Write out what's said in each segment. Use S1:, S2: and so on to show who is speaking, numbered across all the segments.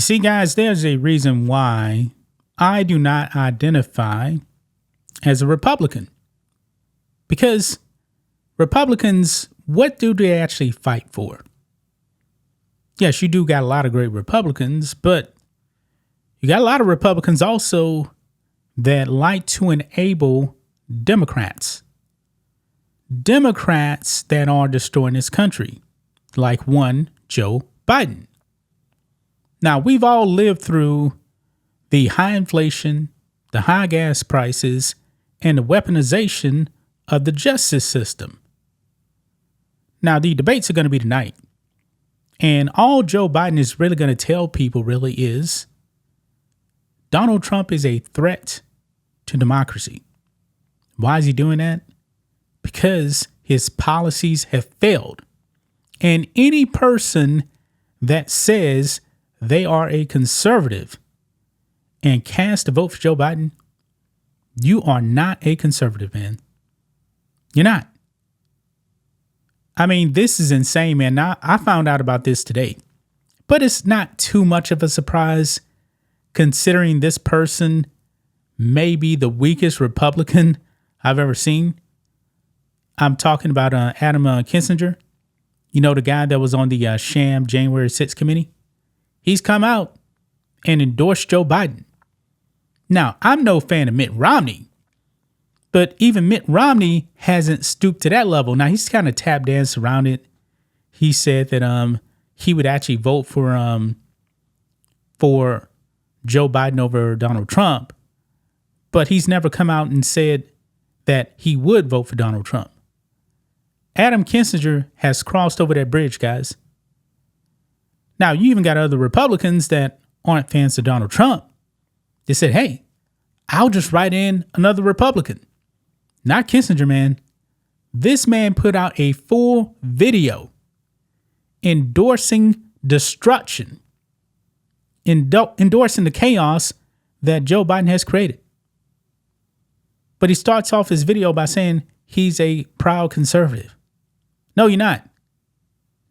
S1: See, guys, there's a reason why I do not identify as a Republican. Because Republicans, what do they actually fight for? Yes, you do got a lot of great Republicans, but you got a lot of Republicans also that like to enable Democrats. Democrats that are destroying this country, like one Joe Biden. Now, we've all lived through the high inflation, the high gas prices, and the weaponization of the justice system. Now, the debates are going to be tonight. And all Joe Biden is really going to tell people really is Donald Trump is a threat to democracy. Why is he doing that? Because his policies have failed. And any person that says they are a conservative and cast a vote for Joe Biden, you are not a conservative, man. You're not. I mean, this is insane, man. Now, I found out about this today, but it's not too much of a surprise considering this person may be the weakest Republican I've ever seen. I'm talking about Adam Kinzinger, you know, the guy that was on the sham January 6th committee. He's come out and endorsed Joe Biden. Now, I'm no fan of Mitt Romney, but even Mitt Romney hasn't stooped to that level. Now, he's kind of tap danced around it. He said that he would actually vote for Joe Biden over Donald Trump, but he's never come out and said that he would vote for Donald Trump. Adam Kinzinger has crossed over that bridge, guys. Now, you even got other Republicans that aren't fans of Donald Trump. They said, hey, I'll just write in another Republican. Not Kinzinger, man. This man put out a full video endorsing destruction, endorsing the chaos that Joe Biden has created. But he starts off his video by saying he's a proud conservative. No, you're not.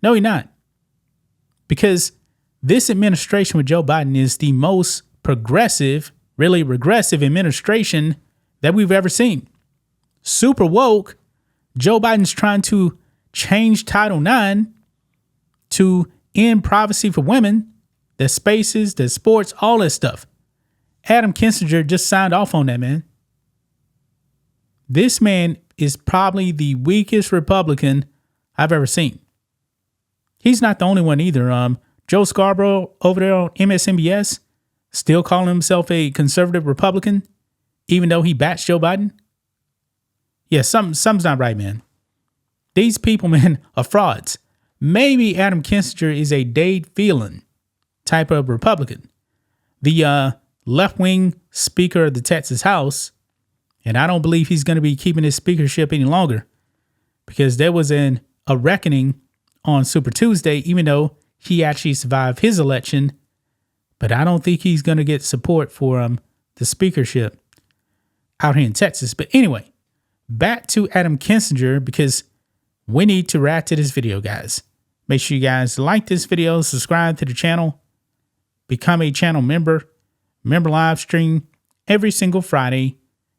S1: No, you're not. Because this administration with Joe Biden is the most progressive, really regressive administration that we've ever seen. Super woke. Joe Biden's trying to change Title IX to end privacy for women, their spaces, their sports, all that stuff. Adam Kinzinger just signed off on that, man. This man is probably the weakest Republican I've ever seen. He's not the only one either. Joe Scarborough over there on MSNBS still calling himself a conservative Republican, even though he backs Joe Biden. Yeah, something's not right, man. These people, man, are frauds. Maybe Adam Kinzinger is a Dade Phelan type of Republican, the left-wing Speaker of the Texas House, and I don't believe he's going to be keeping his speakership any longer because there was a reckoning on Super Tuesday, even though he actually survived his election, but I don't think he's going to get support for the speakership out here in Texas. But anyway, back to Adam Kinzinger, because we need to react to this video, guys. Make sure you guys like this video, subscribe to the channel, become a channel member. Member live stream every single Friday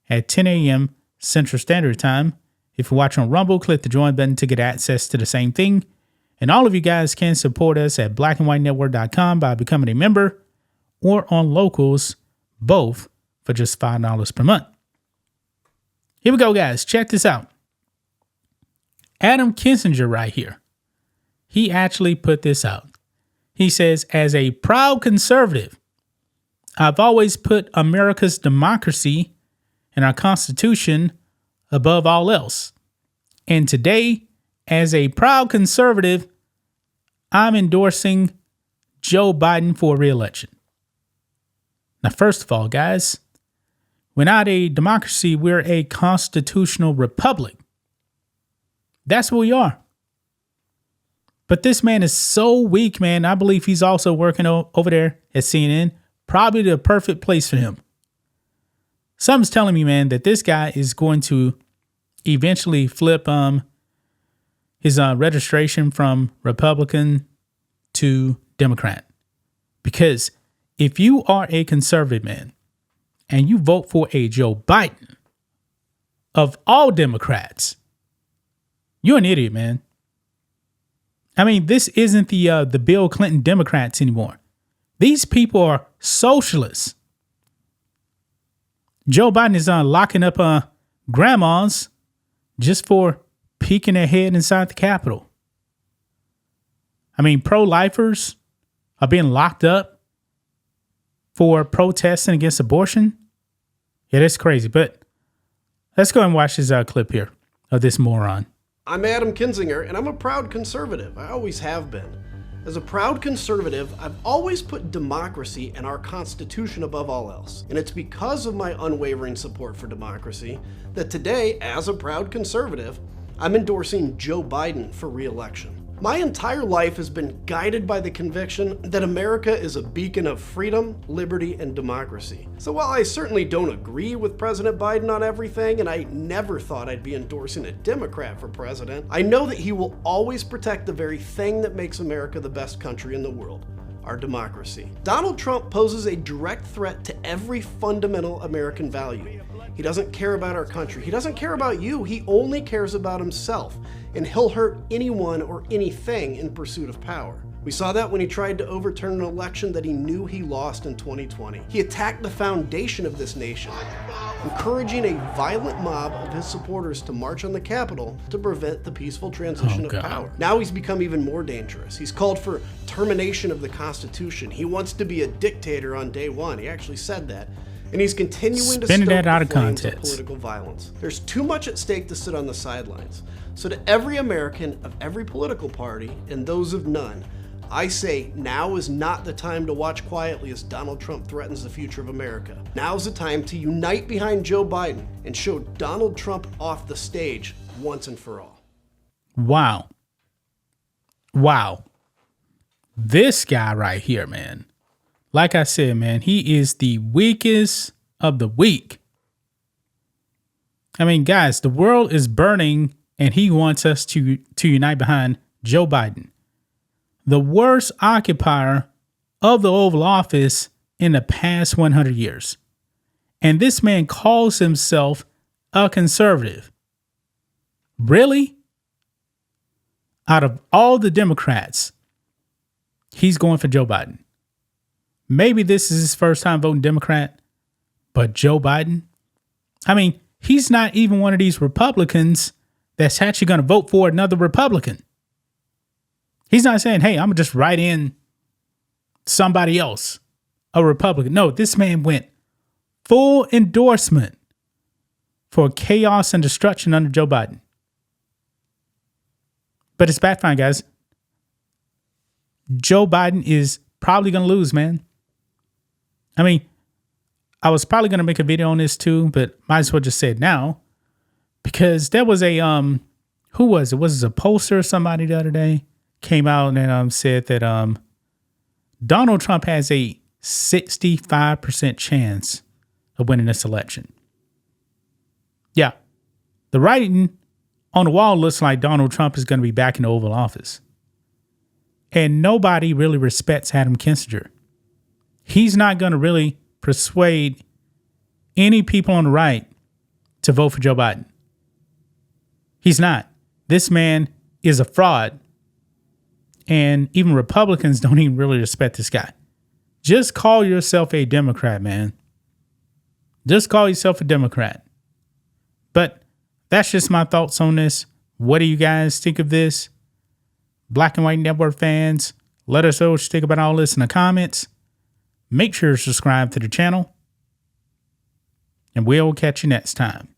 S1: at 10 a.m. Central Standard Time. If you're watching on Rumble, click the join button to get access to the same thing. And all of you guys can support us at blackandwhitenetwork.com by becoming a member or on Locals, both for just $5 per month. Here we go, guys. Check this out. Adam Kinzinger right here. He actually put this out. He says, as a proud conservative, I've always put America's democracy and our Constitution above all else. And today, as a proud conservative, I'm endorsing Joe Biden for re-election. Now, first of all, guys, we're not a democracy. We're a constitutional republic. That's what we are. But this man is so weak, man. I believe he's also working over there at CNN. Probably the perfect place for him. Something's telling me, man, that this guy is going to eventually flip his registration from Republican to Democrat, because if you are a conservative man and you vote for a Joe Biden, of all Democrats, you're an idiot, man. I mean, this isn't the Bill Clinton Democrats anymore. These people are socialists. Joe Biden is locking up grandmas just for peeking their head inside the Capitol. I mean, pro-lifers are being locked up for protesting against abortion. Yeah, that's crazy. But let's go and watch this clip here of this moron.
S2: I'm Adam Kinzinger, and I'm a proud conservative. I always have been. As a proud conservative, I've always put democracy and our Constitution above all else. And it's because of my unwavering support for democracy that today, as a proud conservative, I'm endorsing Joe Biden for re-election. My entire life has been guided by the conviction that America is a beacon of freedom, liberty, and democracy. So while I certainly don't agree with President Biden on everything, and I never thought I'd be endorsing a Democrat for president, I know that he will always protect the very thing that makes America the best country in the world, our democracy. Donald Trump poses a direct threat to every fundamental American value. He doesn't care about our country. He doesn't care about you. He only cares about himself. And he'll hurt anyone or anything in pursuit of power. We saw that when he tried to overturn an election that he knew he lost in 2020. He attacked the foundation of this nation, encouraging a violent mob of his supporters to march on the Capitol to prevent the peaceful transition of power. Now he's become even more dangerous. He's called for termination of the Constitution. He wants to be a dictator on day one. He actually said that. And he's continuing to stoke the flames of political violence. There's too much at stake to sit on the sidelines. So to every American of every political party and those of none, I say now is not the time to watch quietly as Donald Trump threatens the future of America. Now's the time to unite behind Joe Biden and show Donald Trump off the stage once and for all.
S1: Wow. Wow. This guy right here, man. Like I said, man, he is the weakest of the weak. I mean, guys, the world is burning and he wants us to unite behind Joe Biden, the worst occupier of the Oval Office in the past 100 years. And this man calls himself a conservative. Really? Out of all the Democrats, he's going for Joe Biden. Maybe this is his first time voting Democrat, but Joe Biden? I mean, he's not even one of these Republicans that's actually going to vote for another Republican. He's not saying, hey, I'm going to just write in somebody else, a Republican. No, this man went full endorsement for chaos and destruction under Joe Biden. But it's backfiring, guys. Joe Biden is probably going to lose, man. I mean, I was probably going to make a video on this too, but might as well just say it now. Because there was a, who was it? Was it a poster or somebody the other day? Came out and said that Donald Trump has a 65% chance of winning this election. Yeah. The writing on the wall looks like Donald Trump is going to be back in the Oval Office. And nobody really respects Adam Kinzinger. He's not going to really persuade any people on the right to vote for Joe Biden. He's not. This man is a fraud. And even Republicans don't even really respect this guy. Just call yourself a Democrat, man. Just call yourself a Democrat. But that's just my thoughts on this. What do you guys think of this? Black and White Network fans, let us know what you think about all this in the comments. Make sure to subscribe to the channel. And we'll catch you next time.